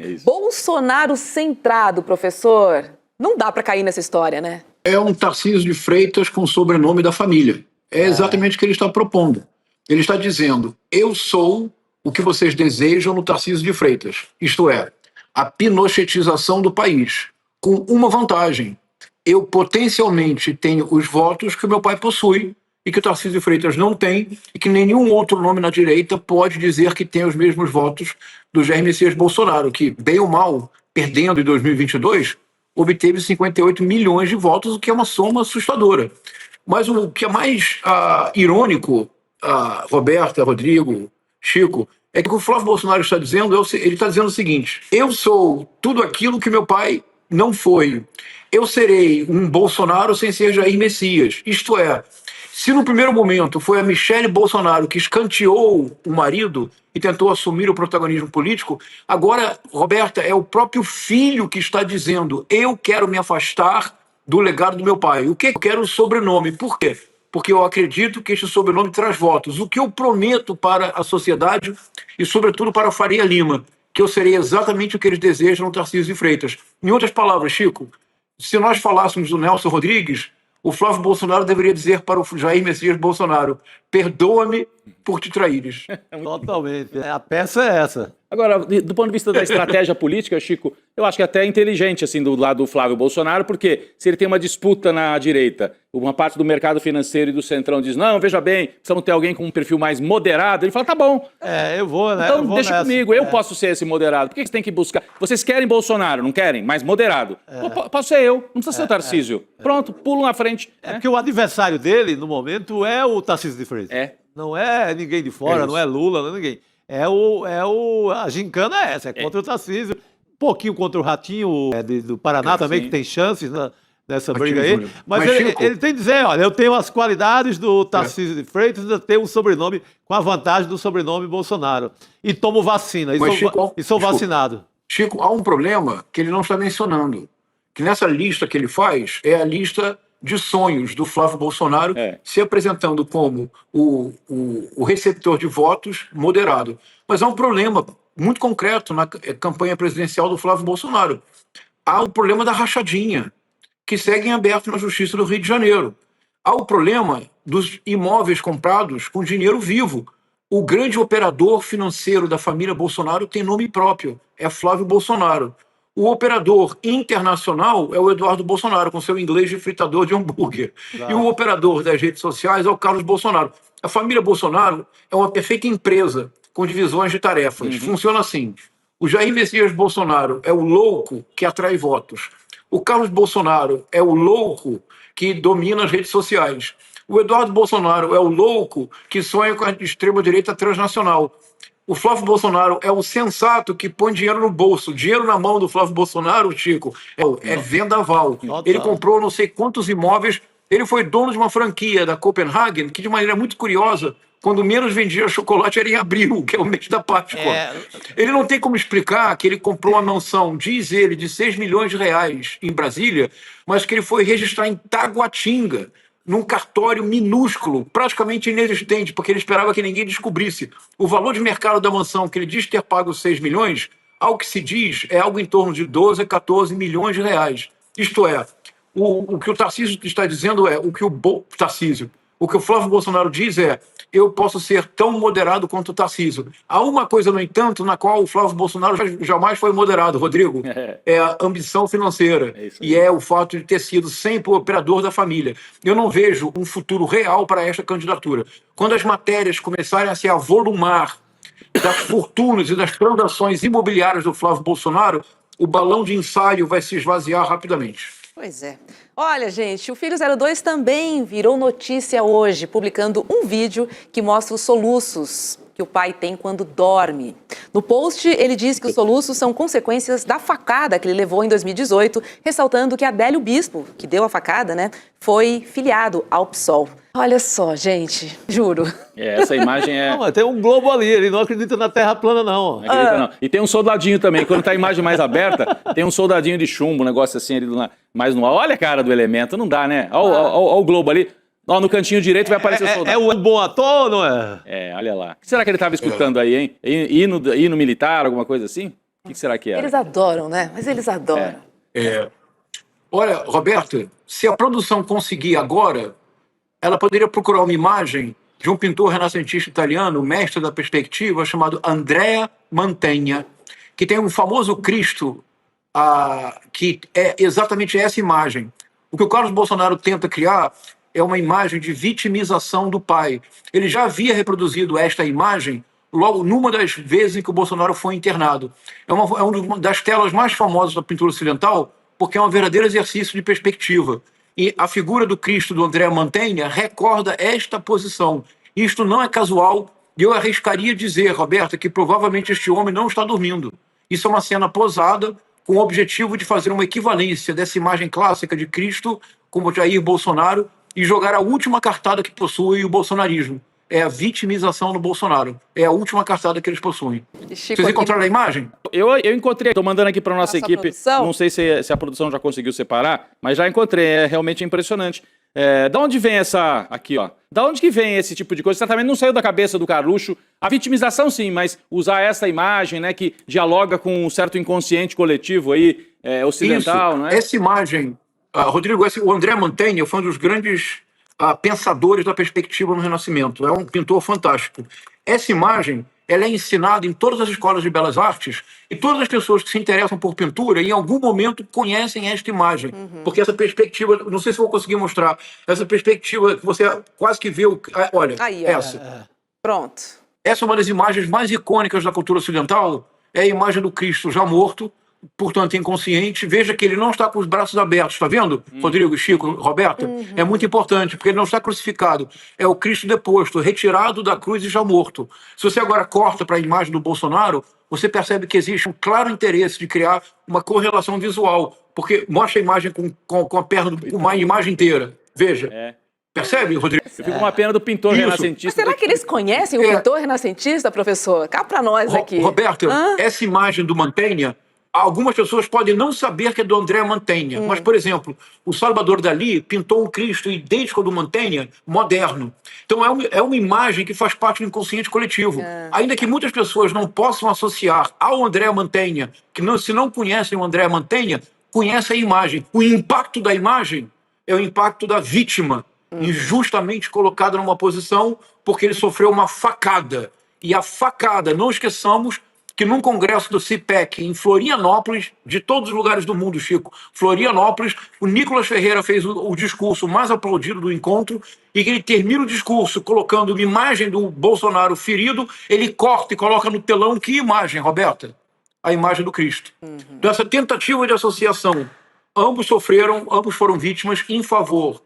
É isso. Bolsonaro centrado, professor. Não dá para cair nessa história, né? É um Tarcísio de Freitas com o sobrenome da família. É exatamente o que ele está propondo. Ele está dizendo, eu sou o que vocês desejam no Tarcísio de Freitas. Isto é, a pinochetização do país. Com uma vantagem. Eu potencialmente tenho os votos que o meu pai possui e que o Tarcísio de Freitas não tem e que nenhum outro nome na direita pode dizer que tem os mesmos votos do Jair Messias Bolsonaro, que, bem ou mal, perdendo em 2022, obteve 58 milhões de votos, o que é uma soma assustadora. Mas o que é mais irônico, Roberta, Rodrigo, Chico, é que o que o Flávio Bolsonaro está dizendo, ele está dizendo o seguinte, eu sou tudo aquilo que meu pai não foi. Eu serei um Bolsonaro sem ser Jair Messias. Isto é, se no primeiro momento foi a Michele Bolsonaro que escanteou o marido e tentou assumir o protagonismo político, agora, Roberta, é o próprio filho que está dizendo eu quero me afastar do legado do meu pai. O que eu quero o sobrenome? Por quê? Porque eu acredito que este sobrenome traz votos. O que eu prometo para a sociedade e, sobretudo, para a Faria Lima, que eu serei exatamente o que eles desejam no Tarcísio de Freitas. Em outras palavras, Chico, se nós falássemos do Nelson Rodrigues, o Flávio Bolsonaro deveria dizer para o Jair Messias Bolsonaro, perdoa-me por te traíres. Totalmente. A peça é essa. Agora, do ponto de vista da estratégia política, Chico, eu acho que é até inteligente, assim, do lado do Flávio Bolsonaro, porque se ele tem uma disputa na direita, uma parte do mercado financeiro e do centrão diz, não, veja bem, precisamos ter alguém com um perfil mais moderado, ele fala, tá bom. Eu vou, né? Então deixa comigo, eu posso ser esse moderado. Por que você tem que buscar? Vocês querem Bolsonaro, não querem? Mais moderado. Posso ser eu, não precisa ser o Tarcísio. Pronto, pulo na frente. Porque o adversário dele, no momento, é o Tarcísio de Freitas. Não é ninguém de fora, não é Lula, não é ninguém. A gincana é essa, é contra o Tarcísio. Um pouquinho contra o Ratinho do Paraná também, que tem chances nessa briga aí. Mas ele tem que dizer, olha, eu tenho as qualidades do Tarcísio de Freitas, ainda tenho um sobrenome com a vantagem do sobrenome Bolsonaro. E tomo vacina, e sou vacinado. Chico, há um problema que ele não está mencionando. Que nessa lista que ele faz, é a lista de sonhos do Flávio Bolsonaro se apresentando como o receptor de votos moderado. Mas há um problema muito concreto na campanha presidencial do Flávio Bolsonaro. Há o problema da rachadinha, que segue em aberto na Justiça do Rio de Janeiro. Há o problema dos imóveis comprados com dinheiro vivo. O grande operador financeiro da família Bolsonaro tem nome próprio, é Flávio Bolsonaro. O operador internacional é o Eduardo Bolsonaro, com seu inglês de fritador de hambúrguer. E o operador das redes sociais é o Carlos Bolsonaro. A família Bolsonaro é uma perfeita empresa com divisões de tarefas. Funciona assim. O Jair Messias Bolsonaro é o louco que atrai votos. O Carlos Bolsonaro é o louco que domina as redes sociais. O Eduardo Bolsonaro é o louco que sonha com a extrema-direita transnacional. O Flávio Bolsonaro é o sensato que põe dinheiro no bolso. Dinheiro na mão do Flávio Bolsonaro, Chico, é vendaval. Ele comprou não sei quantos imóveis. Ele foi dono de uma franquia da Copenhagen, que de maneira muito curiosa, quando menos vendia chocolate era em abril, que é o mês da Páscoa. Ele não tem como explicar que ele comprou uma mansão, diz ele, de 6 milhões de reais em Brasília, mas que ele foi registrar em Taguatinga, num cartório minúsculo, praticamente inexistente, porque ele esperava que ninguém descobrisse. O valor de mercado da mansão, que ele diz ter pago 6 milhões, ao que se diz, é algo em torno de 12 a 14 milhões de reais. Isto é, o que o Tarcísio está dizendo é, o que o Flávio Bolsonaro diz é, eu posso ser tão moderado quanto o Tarcísio. Há uma coisa, no entanto, na qual o Flávio Bolsonaro jamais foi moderado, Rodrigo, é a ambição financeira e é o fato de ter sido sempre o operador da família. Eu não vejo um futuro real para esta candidatura. Quando as matérias começarem a se avolumar das fortunas e das transações imobiliárias do Flávio Bolsonaro, o balão de ensaio vai se esvaziar rapidamente. Pois é. Olha, gente, o Filho 02 também virou notícia hoje, publicando um vídeo que mostra os soluços que o pai tem quando dorme. No post, ele diz que os soluços são consequências da facada que ele levou em 2018, ressaltando que Adélio Bispo, que deu a facada, né, foi filiado ao PSOL. Olha só, gente, juro. Essa imagem é... Não, tem um globo ali, ele não acredita na Terra plana, não. Não acredita, não. E tem um soldadinho também, quando tá a imagem mais aberta, tem um soldadinho de chumbo, um negócio assim ali mais no ar. Olha a cara do elemento, não dá, né? Olha o globo ali. Ó, no cantinho direito vai aparecer o soldado. É o bom ator, não é? Olha lá. O que será que ele estava escutando aí, hein? Hino militar, alguma coisa assim? O que será que era? Eles adoram, né? Mas eles adoram. Olha, Roberta, se a produção conseguir agora, ela poderia procurar uma imagem de um pintor renascentista italiano, mestre da perspectiva, chamado Andrea Mantegna, que tem um famoso Cristo, que é exatamente essa imagem. O que o Carlos Bolsonaro tenta criar é uma imagem de vitimização do pai. Ele já havia reproduzido esta imagem logo numa das vezes em que o Bolsonaro foi internado. É uma das telas mais famosas da pintura ocidental, porque é um verdadeiro exercício de perspectiva. E a figura do Cristo do Andrea Mantegna recorda esta posição. Isto não é casual, e eu arriscaria dizer, Roberta, que provavelmente este homem não está dormindo. Isso é uma cena posada, com o objetivo de fazer uma equivalência dessa imagem clássica de Cristo com o Jair Bolsonaro e jogar a última cartada que possui o bolsonarismo. É a vitimização do Bolsonaro. É a última cartada que eles possuem. Vocês encontraram a imagem? Eu encontrei, estou mandando aqui para nossa equipe, não sei se a produção já conseguiu separar, mas já encontrei, é realmente impressionante. Da onde vem essa, aqui ó, da onde que vem esse tipo de coisa? Certamente não saiu da cabeça do Carluxo, a vitimização sim, mas usar essa imagem, né, que dialoga com um certo inconsciente coletivo aí, ocidental, Isso, não é? Essa imagem, Rodrigo, o André Mantegna foi um dos grandes pensadores da perspectiva no Renascimento, é um pintor fantástico. Essa imagem, ela é ensinada em todas as escolas de belas artes e todas as pessoas que se interessam por pintura em algum momento conhecem esta imagem, porque essa perspectiva, não sei se vou conseguir mostrar, essa perspectiva que você quase que vê, olha, aí, essa. Pronto. Essa é uma das imagens mais icônicas da cultura ocidental, é a imagem do Cristo já morto, portanto inconsciente. Veja que ele não está com os braços abertos, está vendo, Rodrigo, Chico, Roberta? É muito importante, porque ele não está crucificado. É o Cristo deposto, retirado da cruz e já morto. Se você agora corta para a imagem do Bolsonaro, você percebe que existe um claro interesse de criar uma correlação visual, porque mostra a imagem com a perna, com uma imagem inteira. Veja. Percebe, Rodrigo? Eu fico com uma pena do pintor renascentista. Mas será que eles conhecem o pintor renascentista, professor? Cá para nós aqui. Roberta, essa imagem do Mantegna, algumas pessoas podem não saber que é do André Mantegna, mas, por exemplo, o Salvador Dalí pintou um Cristo idêntico ao do Mantegna, moderno. Então é uma imagem que faz parte do inconsciente coletivo. Ainda que muitas pessoas não possam associar ao André Mantegna, que se não conhecem o André Mantegna, conhecem a imagem. O impacto da imagem é o impacto da vítima, injustamente colocada numa posição porque ele sofreu uma facada. E a facada, não esqueçamos que num congresso do CIPEC em Florianópolis, de todos os lugares do mundo, Chico, Florianópolis, o Nicolas Ferreira fez o discurso mais aplaudido do encontro, e que ele termina o discurso colocando uma imagem do Bolsonaro ferido, ele corta e coloca no telão que imagem, Roberta? A imagem do Cristo. Dessa tentativa de associação, ambos foram vítimas em favor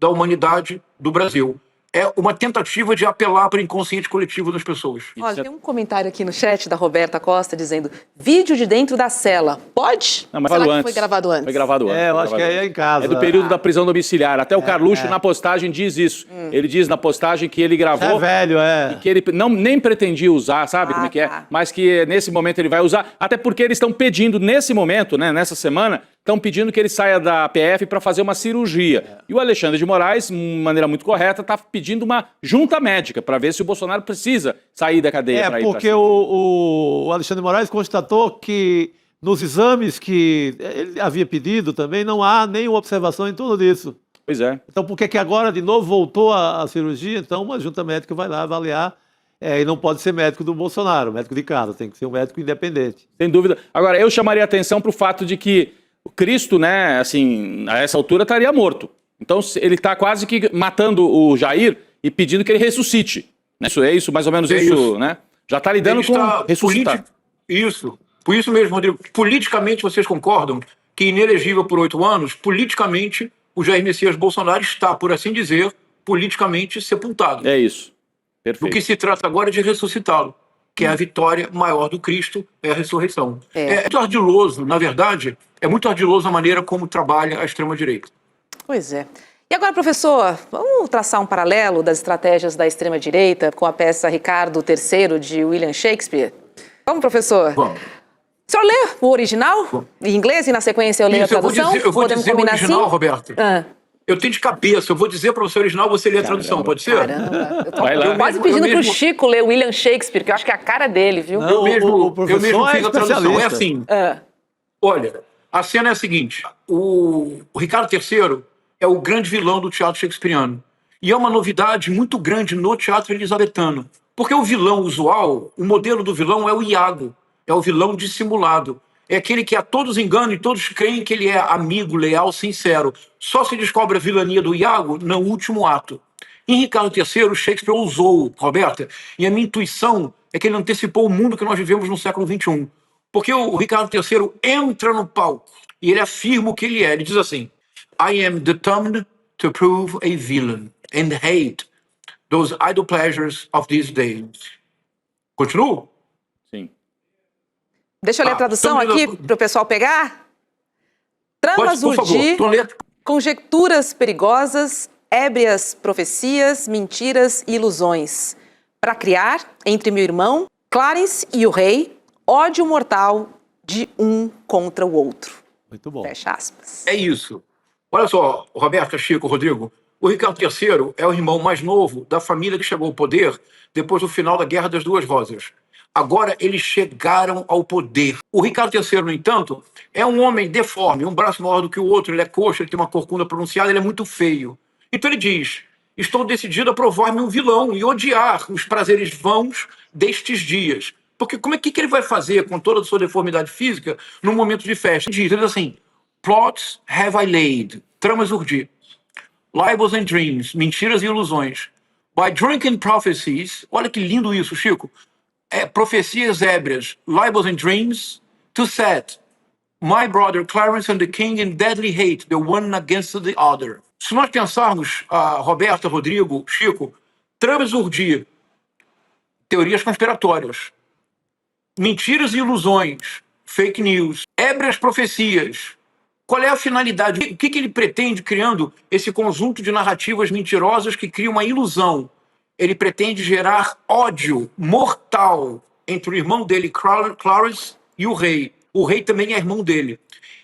da humanidade do Brasil. É uma tentativa de apelar para o inconsciente coletivo das pessoas. Olha, tem um comentário aqui no chat da Roberta Costa dizendo: vídeo de dentro da cela. Pode? Não, mas foi gravado antes? Foi gravado antes. Eu acho que é em casa. É do período da prisão domiciliar. Até o Carluxo, na postagem, diz isso. Ele diz na postagem que ele gravou... É velho, e que ele nem pretendia usar, sabe como é que é? Mas que nesse momento ele vai usar. Até porque eles estão pedindo, nesse momento, né, nessa semana, estão pedindo que ele saia da PF para fazer uma cirurgia. E o Alexandre de Moraes, de maneira muito correta, está pedindo uma junta médica para ver se o Bolsonaro precisa sair da cadeia. Porque o Alexandre de Moraes constatou que nos exames que ele havia pedido também não há nenhuma observação em torno disso. Pois é. Então por que agora de novo voltou a cirurgia? Então uma junta médica vai lá avaliar. E não pode ser médico do Bolsonaro, médico de casa, tem que ser um médico independente. Sem dúvida. Agora, eu chamaria atenção para o fato de que o Cristo, né, assim, a essa altura estaria morto. Então ele está quase que matando o Jair e pedindo que ele ressuscite. É isso, mais ou menos isso, né? Já está lidando com ressuscitar. Isso. Por isso mesmo, Rodrigo, politicamente vocês concordam que inelegível por 8 anos, politicamente o Jair Messias Bolsonaro está, por assim dizer, politicamente sepultado. É isso. Perfeito. O que se trata agora é de ressuscitá-lo, que é a vitória maior do Cristo, é a ressurreição. É muito ardiloso, na verdade, é muito ardiloso a maneira como trabalha a extrema-direita. Pois é. E agora, professor, vamos traçar um paralelo das estratégias da extrema-direita com a peça Ricardo III, de William Shakespeare? Vamos, professor? Vamos. O senhor lê o original em inglês e na sequência eu leio a tradução? Eu vou dizer o original, assim? Roberto. Eu tenho de cabeça, eu vou dizer para você original, você lê a tradução, pode ser? Caramba, eu tô quase pedindo pro Chico ler William Shakespeare, que eu acho que é a cara dele, viu? Não, eu mesmo é fiz a tradução, é assim. Olha, a cena é a seguinte, o Ricardo III é o grande vilão do teatro shakespeariano. E é uma novidade muito grande no teatro elisabetano. Porque o vilão usual, o modelo do vilão é o Iago, é o vilão dissimulado. É aquele que a todos engana e todos creem que ele é amigo, leal, sincero. Só se descobre a vilania do Iago no último ato. Em Ricardo III, Shakespeare ousou, Roberta, e a minha intuição é que ele antecipou o mundo que nós vivemos no século XXI. Porque o Ricardo III entra no palco e ele afirma o que ele é. Ele diz assim, I am determined to prove a villain and hate those idle pleasures of these days. Continuo? Sim. Deixa eu ler a tradução aqui para o pessoal pegar. Tramas urdir, conjecturas perigosas, ébrias profecias, mentiras e ilusões, para criar, entre meu irmão, Clarence e o rei, ódio mortal de um contra o outro. Muito bom. Fecha aspas. É isso. Olha só, Roberta, Chico, Rodrigo, o Ricardo III é o irmão mais novo da família que chegou ao poder depois do final da Guerra das Duas Rosas. Agora eles chegaram ao poder. O Ricardo III, no entanto, é um homem deforme, um braço maior do que o outro, ele é coxo, ele tem uma corcunda pronunciada, ele é muito feio. Então ele diz, estou decidido a provar-me um vilão e odiar os prazeres vãos destes dias. Porque como é que ele vai fazer com toda a sua deformidade física num momento de festa? Ele diz assim, plots have I laid, tramas urdi, libels and dreams, mentiras e ilusões, by drunken prophecies, olha que lindo isso, Chico, profecias ébrias, libels and dreams, to set my brother Clarence and the king in deadly hate, the one against the other. Se nós pensarmos, Roberta, Rodrigo, Chico, tramas urdi, teorias conspiratórias, mentiras e ilusões, fake news, ébrias profecias. Qual é a finalidade? O que ele pretende criando esse conjunto de narrativas mentirosas que cria uma ilusão? Ele pretende gerar ódio mortal entre o irmão dele, Clarence, e o rei. O rei também é irmão dele.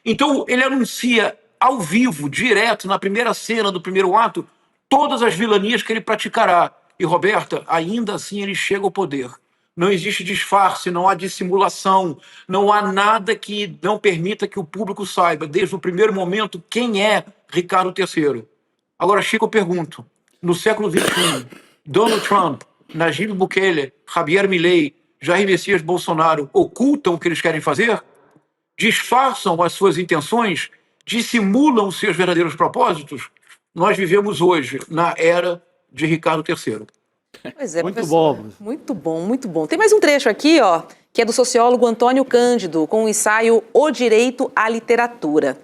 Então ele anuncia ao vivo, direto, na primeira cena do primeiro ato, todas as vilanias que ele praticará. E, Roberta, ainda assim ele chega ao poder. Não existe disfarce, não há dissimulação, não há nada que não permita que o público saiba, desde o primeiro momento, quem é Ricardo III. Agora, Chico, eu pergunto, no século XXI, Donald Trump, Nayib Bukele, Javier Milei, Jair Messias Bolsonaro ocultam o que eles querem fazer? Disfarçam as suas intenções? Dissimulam os seus verdadeiros propósitos? Nós vivemos hoje na era de Ricardo III. Pois é, muito professor. bom. Muito bom, muito bom. Tem mais um trecho aqui, ó, que é do sociólogo Antônio Cândido, com o ensaio O Direito à Literatura.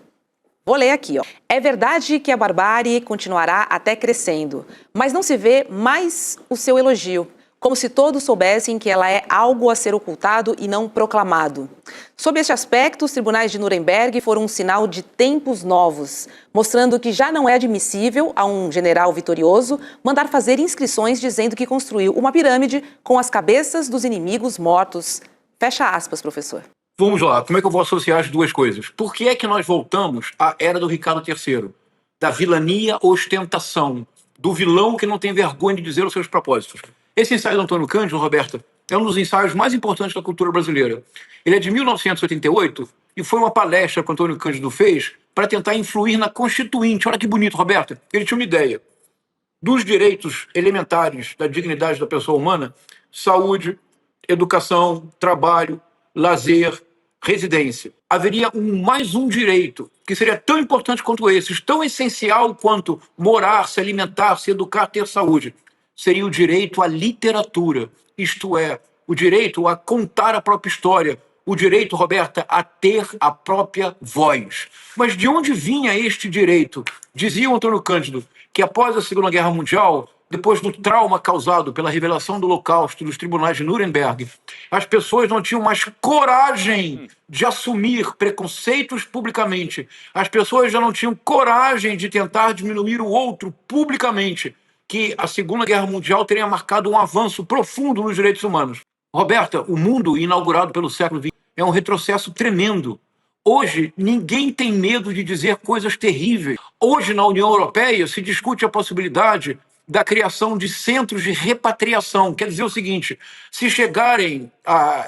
Vou ler aqui, ó. É verdade que a barbárie continuará até crescendo, mas não se vê mais o seu elogio, como se todos soubessem que ela é algo a ser ocultado e não proclamado. Sob este aspecto, os tribunais de Nuremberg foram um sinal de tempos novos, mostrando que já não é admissível a um general vitorioso mandar fazer inscrições dizendo que construiu uma pirâmide com as cabeças dos inimigos mortos. Fecha aspas, professor. Vamos lá, como é que eu vou associar as duas coisas? Por que é que nós voltamos à era do Ricardo III? Da vilania ostentação, do vilão que não tem vergonha de dizer os seus propósitos. Esse ensaio do Antônio Cândido, Roberta, é um dos ensaios mais importantes da cultura brasileira. Ele é de 1988 e foi uma palestra que o Antônio Cândido fez para tentar influir na Constituinte. Olha que bonito, Roberta. Ele tinha uma ideia dos direitos elementares da dignidade da pessoa humana, saúde, educação, trabalho, lazer, residência. Haveria mais um direito que seria tão importante quanto esses, tão essencial quanto morar, se alimentar, se educar, ter saúde. Seria o direito à literatura, isto é, o direito a contar a própria história, o direito, Roberta, a ter a própria voz. Mas de onde vinha este direito? Dizia o Antônio Cândido que após a Segunda Guerra Mundial, depois do trauma causado pela revelação do Holocausto nos tribunais de Nuremberg, as pessoas não tinham mais coragem de assumir preconceitos publicamente. As pessoas já não tinham coragem de tentar diminuir o outro publicamente, que a Segunda Guerra Mundial teria marcado um avanço profundo nos direitos humanos. Roberta, o mundo inaugurado pelo século XX é um retrocesso tremendo. Hoje, ninguém tem medo de dizer coisas terríveis. Hoje, na União Europeia, se discute a possibilidade da criação de centros de repatriação. Quer dizer o seguinte, se chegarem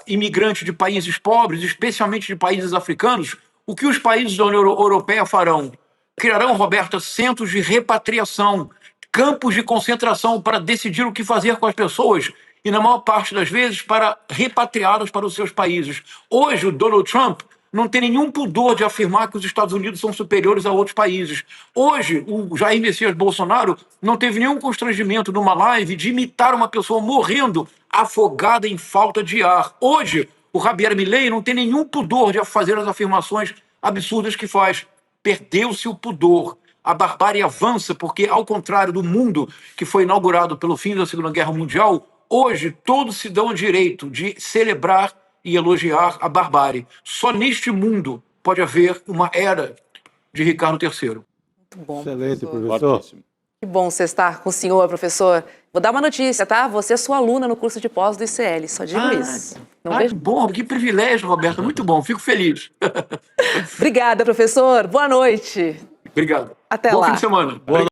imigrantes de países pobres, especialmente de países africanos, o que os países da União Europeia farão? Criarão, Roberta, centros de repatriação, campos de concentração para decidir o que fazer com as pessoas e, na maior parte das vezes, para repatriá-las para os seus países. Hoje, o Donald Trump não tem nenhum pudor de afirmar que os Estados Unidos são superiores a outros países. Hoje, o Jair Messias Bolsonaro não teve nenhum constrangimento numa live de imitar uma pessoa morrendo afogada em falta de ar. Hoje, o Javier Milei não tem nenhum pudor de fazer as afirmações absurdas que faz. Perdeu-se o pudor. A barbárie avança porque, ao contrário do mundo que foi inaugurado pelo fim da Segunda Guerra Mundial, hoje todos se dão o direito de celebrar e elogiar a barbárie. Só neste mundo pode haver uma era de Ricardo III. Muito bom. Excelente, professor. Que bom você estar com o senhor, professor. Vou dar uma notícia, tá? Você é sua aluna no curso de pós do ICL, só digo isso. Não vejo... Bom, que privilégio, Roberta. Muito bom, fico feliz. Obrigada, professor. Boa noite. Obrigado. Até Bom lá. fim de semana. Boa